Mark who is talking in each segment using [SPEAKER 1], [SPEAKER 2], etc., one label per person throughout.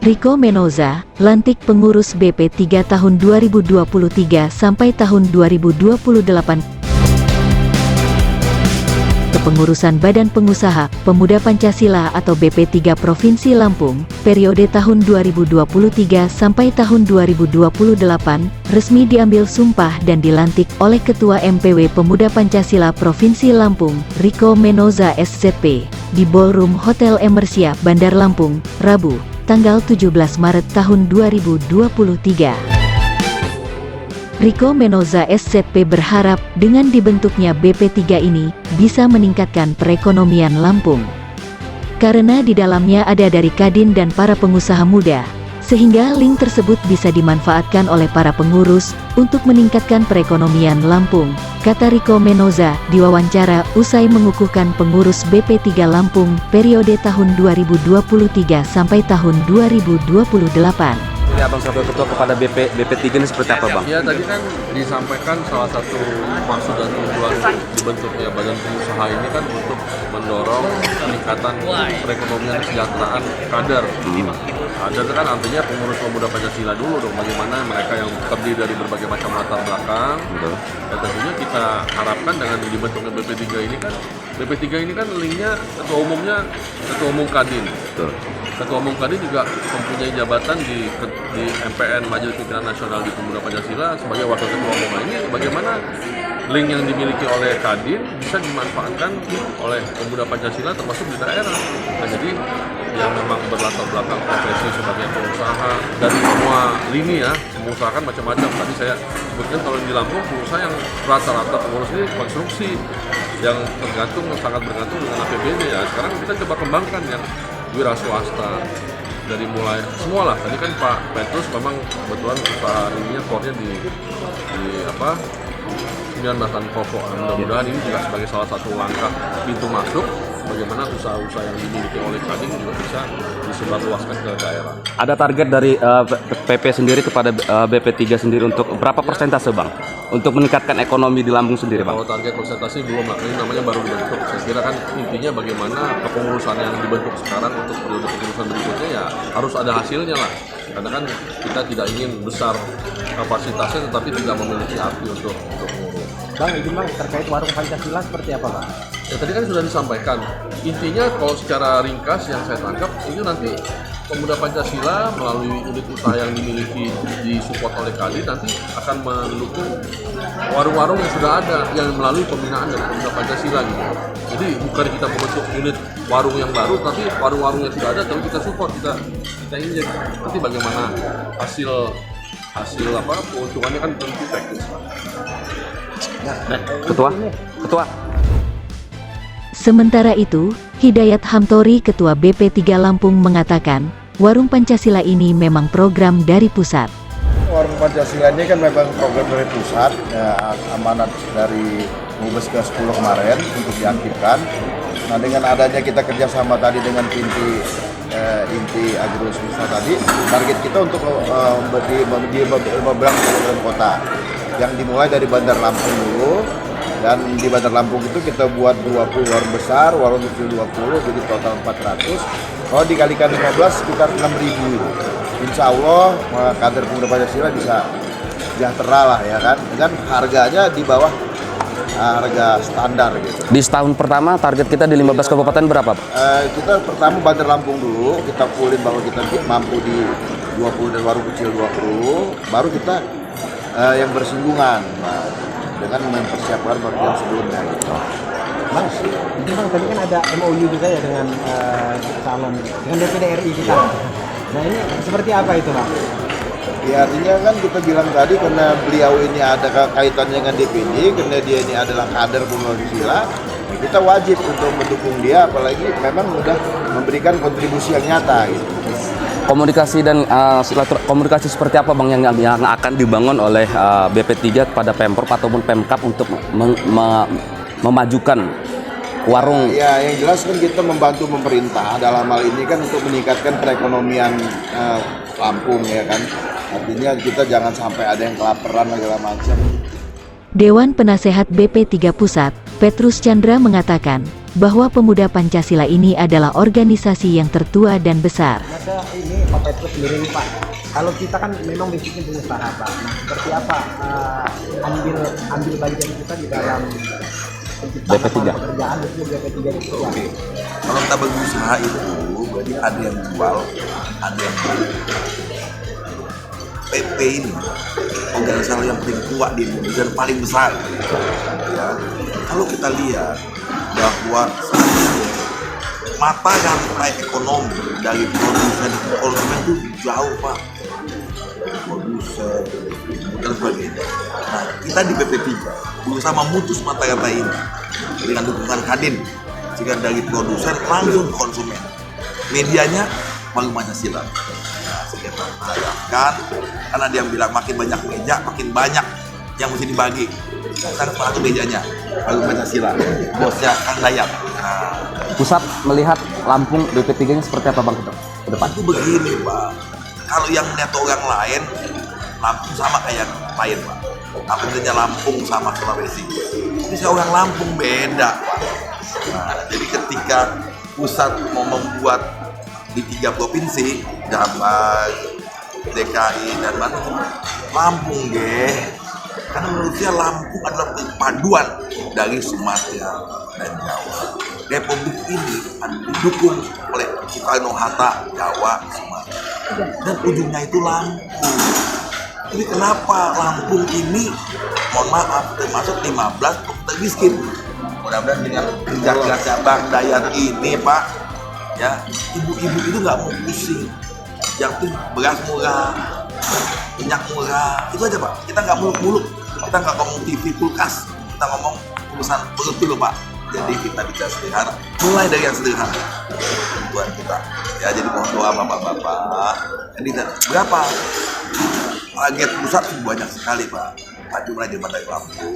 [SPEAKER 1] Rico Mendoza, lantik pengurus BP3 tahun 2023 sampai tahun 2028. Kepengurusan Badan Pengusaha Pemuda Pancasila atau BP3 Provinsi Lampung, periode tahun 2023 sampai tahun 2028, resmi diambil sumpah dan dilantik oleh Ketua MPW Pemuda Pancasila Provinsi Lampung, Rico Mendoza SZP, di Ballroom Hotel Emersia, Bandar Lampung, Rabu, tanggal 17 Maret tahun 2023. Rico Mendoza SZP berharap dengan dibentuknya BP3 ini bisa meningkatkan perekonomian Lampung. Karena di dalamnya ada dari Kadin dan para pengusaha muda, sehingga link tersebut bisa dimanfaatkan oleh para pengurus untuk meningkatkan perekonomian Lampung, kata Rico Mendoza di wawancara usai mengukuhkan pengurus BP3 Lampung periode tahun 2023 sampai tahun 2028.
[SPEAKER 2] Ini Abang Sabda Ketua kepada BP3 ini seperti apa Bang?
[SPEAKER 3] Ya tadi kan disampaikan salah satu maksud dan tujuan dibentuknya badan pengusaha ini kan untuk mendorong peningkatan perekonomian kesejahteraan kader. Kader kan artinya pengurus pemuda Pancasila dulu dong, bagaimana mereka yang terdiri dari berbagai macam latar belakang. Dan tentunya kita harapkan dengan dibentuknya BP3 ini kan, BP3 ini kan linknya ketua umum Kadin. Ketua Umum Kadin juga mempunyai jabatan di MPN Majelis Pimpinan Nasional di Pemuda Pancasila sebagai Wakil Ketua Umum. Ini bagaimana link yang dimiliki oleh Kadin bisa dimanfaatkan oleh Pemuda Pancasila termasuk di daerah. Nah, jadi yang memang berlatar belakang profesi sebagai pengusaha dari semua lini ya, pengusaha kan macam-macam. Tadi saya sebutkan kalau di Lampung pengusaha yang rata-rata pengurus ini konstruksi yang sangat bergantung dengan APBD ya. Sekarang kita coba kembangkan yang wira swasta dari mulai semua lah. Tadi kan Pak Petrus memang kebetulan usaha ininya core-nya di 19 pokok. Mudah-mudahan ini juga sebagai salah satu langkah pintu masuk bagaimana usaha-usaha yang dimiliki oleh Kadin juga bisa disebarluaskan ke daerah.
[SPEAKER 2] Ada target dari PP sendiri kepada BP3 sendiri untuk berapa persentase Bang? Untuk meningkatkan ekonomi di Lampung sendiri Bang?
[SPEAKER 3] Kalau target persentase belum, ini namanya baru dibentuk. Saya kira kan intinya bagaimana kepengurusan yang dibentuk sekarang untuk periode kepengurusan berikutnya ya harus ada hasilnya lah. Karena kan kita tidak ingin besar kapasitasnya tetapi tidak memiliki arti untuk mengurus.
[SPEAKER 4] Bang, izin Bang, terkait warung Pancasila seperti apa Bang?
[SPEAKER 3] Ya tadi kan sudah disampaikan. Intinya kalau secara ringkas yang saya tangkap itu nanti Pemuda Pancasila melalui unit usaha yang dimiliki disupport oleh Kadin nanti akan mendukung warung-warung yang sudah ada yang melalui pembinaan dari Pemuda Pancasila gitu. Jadi bukan kita membentuk unit warung yang baru, tapi warung-warung yang sudah ada tapi kita support, kita ingin nanti bagaimana hasil keuntungannya kan tentu teknis.
[SPEAKER 2] Ketua.
[SPEAKER 1] Sementara itu, Hidayat Hamtori Ketua BP3 Lampung mengatakan, warung Pancasila ini memang program dari pusat.
[SPEAKER 5] Warung Pancasila ini kan memang program dari pusat, ya, amanat dari Mubes ke-10 kemarin untuk diaktifkan. Nah dengan adanya kita kerjasama tadi dengan inti agrowisata tadi, target kita untuk di beberapa kabupaten kota yang dimulai dari Bandar Lampung dulu. Dan di Bandar Lampung itu kita buat 20 warung besar, warung kecil 20, jadi total 400. Kalau dikalikan 15 sekitar 6.000. Insya Allah kader Pemuda Pancasila bisa sejahtera lah ya kan, dengan harganya di bawah harga standar gitu.
[SPEAKER 2] Di setahun pertama target kita di 15 kabupaten berapa?
[SPEAKER 5] Kita pertama Bandar Lampung dulu, kita fullin bahwa kita mampu di 20 dan warung kecil 20, baru kita yang bersinggungan. Dengan mempersiapkan bagian sebelumnya gitu.
[SPEAKER 4] Mas, itu Bang, tadi kan ada MOU juga ya dengan calon, dengan DPD RI kita. Nah ini seperti apa itu Bang?
[SPEAKER 5] Ya artinya kan kita bilang tadi karena beliau ini ada kaitannya dengan DPD, karena dia ini adalah kader Pemuda Pancasila, kita wajib untuk mendukung dia, apalagi memang sudah memberikan kontribusi yang nyata gitu.
[SPEAKER 2] Komunikasi dan komunikasi seperti apa Bang yang akan dibangun oleh BP3 pada Pemprov ataupun Pemkap untuk memajukan warung?
[SPEAKER 5] Ya yang jelas kan kita membantu pemerintah dalam hal ini kan untuk meningkatkan perekonomian Lampung ya kan. Artinya kita jangan sampai ada yang kelaparan segala macam.
[SPEAKER 1] Dewan Penasehat BP3 Pusat, Petrus Chandra mengatakan, bahwa Pemuda Pancasila ini adalah organisasi yang tertua dan besar.
[SPEAKER 4] Masa ini Pak Petrus sendiri nih Pak, kalau kita kan memang basicnya pengusaha Pak, nah seperti apa ambil bagian kita di dalam penciptaan
[SPEAKER 2] BP3.
[SPEAKER 4] lapangan pekerjaan itu BP3 itu ya.
[SPEAKER 6] Kalau kita berusaha itu berarti ada yang jual, ada yang beli. PP ini organisasi yang paling kuat di Indonesia dan paling besar. Ya. Kalau kita lihat bahwa saat ini mata rantai ekonomi dari produsen ke konsumen itu jauh Pak. Produsen dan sebagainya. Nah, kita di BP3 berusaha memutus mata rantai ini dengan dukungan Kadin, jika dari produsen langsung ke konsumen. Medianya Warung Pancasila. Nah, saya harapkan karena dia bilang makin banyak meja, makin banyak yang mesti dibagi. Sekarang salah satu mejanya Warung Pancasila, bosnya Kang Dayat. Nah,
[SPEAKER 2] Pusat melihat Lampung BP3-nya seperti apa Bang ke depan?
[SPEAKER 6] itu begini Pak, kalau yang neto orang lain, Lampung sama kayak yang lain Pak. Apalagi Lampung sama Sulawesi. Tapi saya orang Lampung beda Pak. Nah, jadi ketika pusat mau membuat di 3 provinsi, Jabar, DKI dan Banten, Lampung karena menurut saya Lampung adalah perpaduan dari Sumatera dan Jawa. Republik ini didukung oleh Soekarno-Hatta, Jawa, Sumatera, dan ujungnya itu Lampung. Jadi kenapa Lampung ini, mohon maaf, termasuk 15 termiskin. Mudah-mudahan dengan kerja kerasnya Bang Dayat ini Pak, ya ibu-ibu itu nggak mau pusing. Yang penting beras murah, minyak murah, itu aja Pak. Kita nggak muluk-muluk, kita nggak ngomong TV kulkas, kita ngomong urusan perut dulu Pak. Jadi kita bicara sederhana, mulai dari yang sederhana buat kita. Ya jadi mohon doa bapak-bapak. Jadi berapa? Target pusat banyak sekali Pak. Tadi mulai dari Lampung,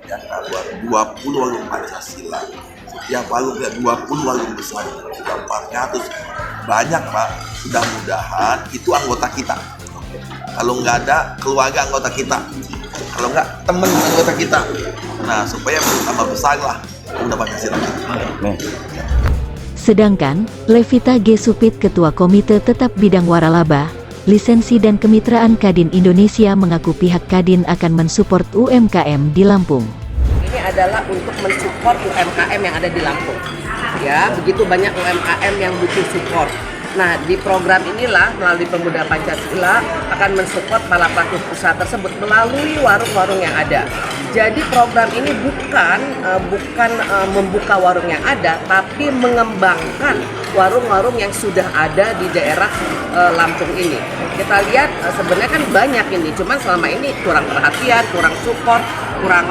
[SPEAKER 6] ya 20 warung Pancasila. Setiap warung ya 20 warung besar, sudah 400. Banyak Pak. Mudah-mudahan itu anggota kita. Kalau nggak ada keluarga anggota kita, kalau nggak temen anggota kita. Nah supaya tambah besar lah Pemuda Pancasila kita.
[SPEAKER 1] Sedangkan, Levita G. Supit Ketua Komite Tetap Bidang Waralaba, Lisensi dan Kemitraan Kadin Indonesia mengaku pihak Kadin akan mensupport UMKM di Lampung.
[SPEAKER 7] Ini adalah untuk mensupport UMKM yang ada di Lampung. Ya, begitu banyak UMKM yang butuh support. Nah, di program inilah melalui Pemuda Pancasila akan mensupport para pelaku usaha tersebut melalui warung-warung yang ada. Jadi program ini bukan membuka warung yang ada, tapi mengembangkan warung-warung yang sudah ada di daerah Lampung ini. Kita lihat sebenarnya kan banyak ini, cuman selama ini kurang perhatian, kurang support, kurang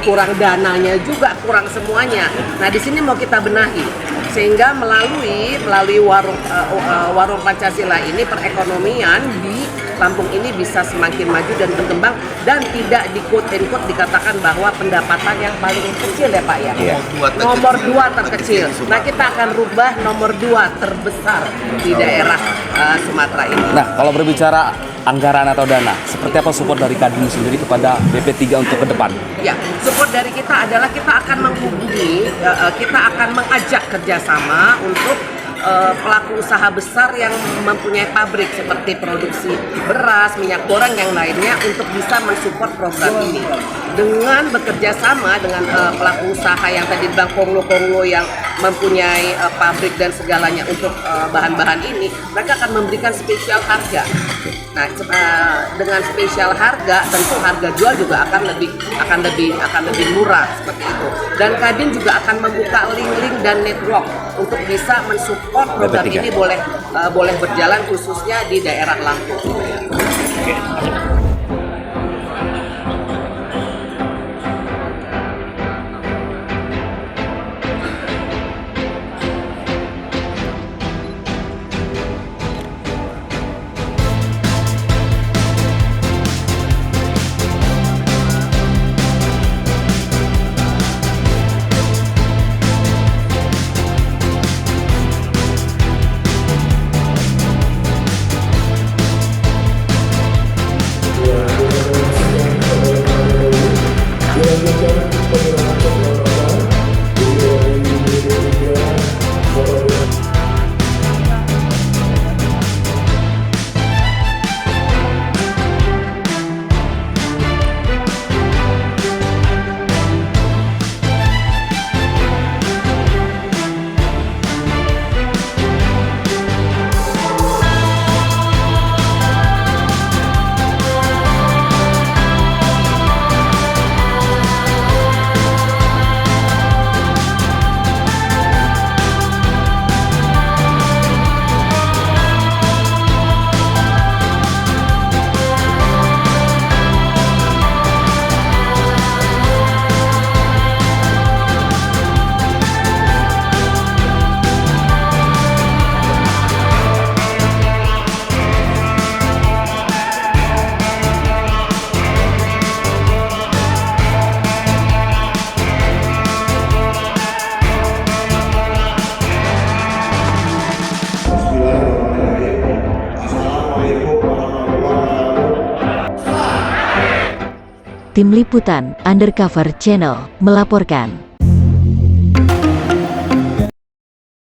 [SPEAKER 7] kurang dananya juga, kurang semuanya. Nah di sini mau kita benahi sehingga melalui warung Pancasila ini perekonomian di Lampung ini bisa semakin maju dan berkembang dan tidak di quote-unquote dikatakan bahwa pendapatan yang paling kecil ya Pak ya.
[SPEAKER 2] Iya.
[SPEAKER 7] Nomor 2 terkecil. Nah kita akan rubah nomor 2 terbesar di daerah Sumatera ini.
[SPEAKER 2] Nah, kalau berbicara anggaran atau dana, seperti apa support dari Kadin sendiri kepada BP3 untuk ke depan?
[SPEAKER 7] Ya, support dari kita adalah kita akan menghubungi, kita akan mengajak kerjasama untuk pelaku usaha besar yang mempunyai pabrik seperti produksi beras, minyak goreng yang lainnya untuk bisa mensupport program ini. Dengan bekerja sama dengan pelaku usaha yang tadi bilang konglo-konglo yang mempunyai pabrik dan segalanya untuk bahan-bahan ini, mereka akan memberikan spesial harga. Nah, dengan spesial harga, tentu harga jual juga akan lebih murah seperti itu. Dan Kadin juga akan membuka link-link dan network untuk bisa mensupport program
[SPEAKER 2] BP3.
[SPEAKER 7] ini boleh berjalan khususnya di daerah Lampung.
[SPEAKER 1] Tim Liputan Undercover Channel melaporkan.